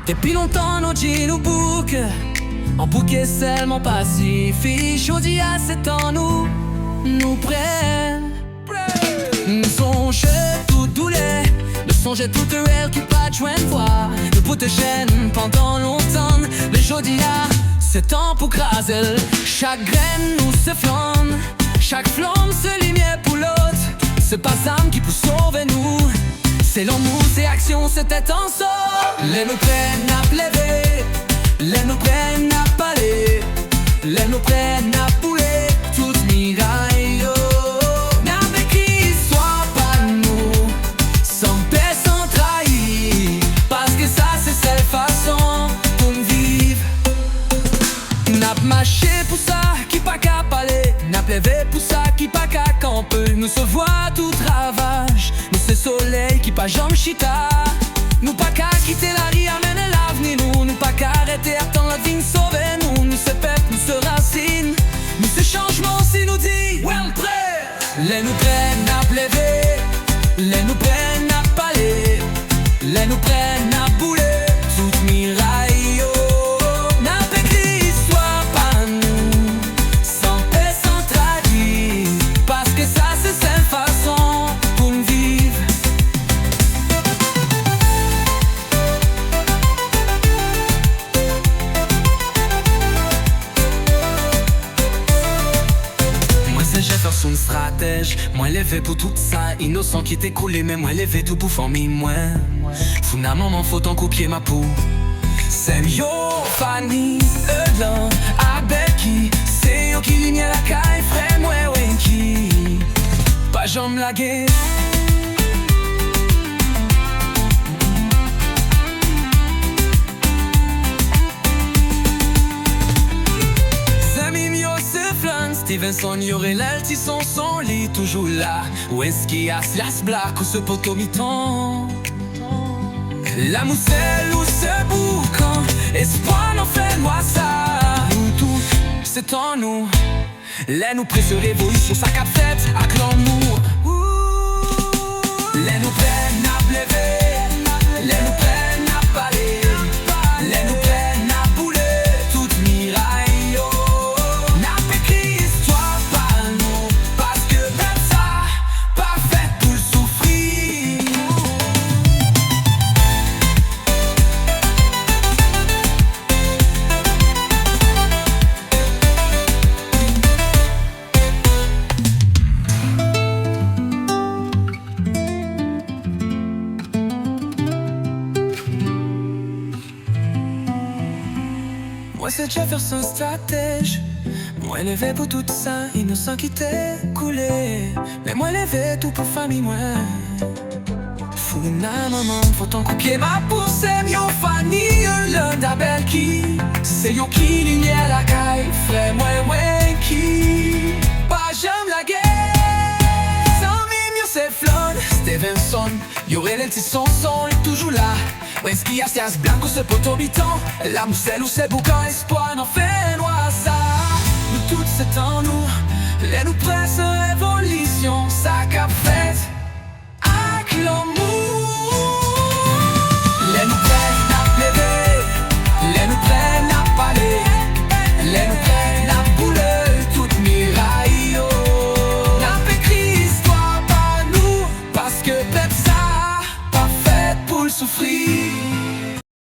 Depuis longtemps nos jeans nous bouquent en bouquet seulement pacifique. Chaudia c'est en nous prennent. Nous songe tout douleur, nous songe toute réel qui pas de joindre voir. Nous pour te gêne pendant longtemps. Le Chaudia c'est temps pour craser. Chaque graine nous se flamme, chaque flamme se lumière pour l'autre. C'est pas âme qui peut sauver nous, c'est l'amour, c'est action, c'était en sort. Les nous prennent à pleurer, les nous prennent à parler, les nous prennent à pouler, toute miraille. N'avec qui soit pas nous, sans paix, sans trahir. Parce que ça c'est cette façon pour nous vivre. N'a marché pour ça, qui pas qu'à parler. N'a pleuvé pour ça, qui pas qu'à camper. Nous se voit tout ravage, nous c'est soleil qui pas jambe chita. Nous pas qu'à quitter la rue, amène l'avenir. Nous pas qu'à arrêter, attendre la vie sauver nous. Nous se peuple, nous se racine, nous ce changement si nous dit well prêt. Les nous prennent à pleurer, les nous prennent à parler, les nous prennent à bouler, toute miraille. Une stratège, moi levé pour tout ça, innocent qui t'est coulé, mais moi levé tout pour famille, moi. Funa maman faut en copier ma peau. C'est yo, Fanny, Elan, Abeki, c'est yo qui ligne la caille, frère, moi, Wenki. Pas jambe la guerre. Stevenson, y'aurait l'alti son lit toujours là. Où est-ce qu'il y a Slas Black ou ce poteau mi-temps? La mousselle ou ce boucan, espoir n'en fait moi ça. Nous tous, c'est en nous. Les nous pressent révolution, ça cap fête à l'amour. Les nous prennent à pleurer, les nous prennent à parler, les nous prennent à bouler, toute miraille. Moi c'est Jefferson stratège, moi levé pour tout ça, innocent qui t'est coulé. Mais moi levé tout pour famille, moi. Funa maman, faut en couper ma pousse, yo Fanny, l'un d'Abel qui. C'est yo qui lumière la caille, frère, moi, qui. Pas j'aime la guerre, sans mime, yo c'est Flon, Stevenson, y'aurait les petits son est toujours là. Où est-ce qu'il y a Sias Blanc ou ce poteau mi-temps? La mousselle ou ces boucan, espoir n'en fait noir ça. Nous toutes c'est en nous, les nous pressent révolution, ça cap fait avec l'amour.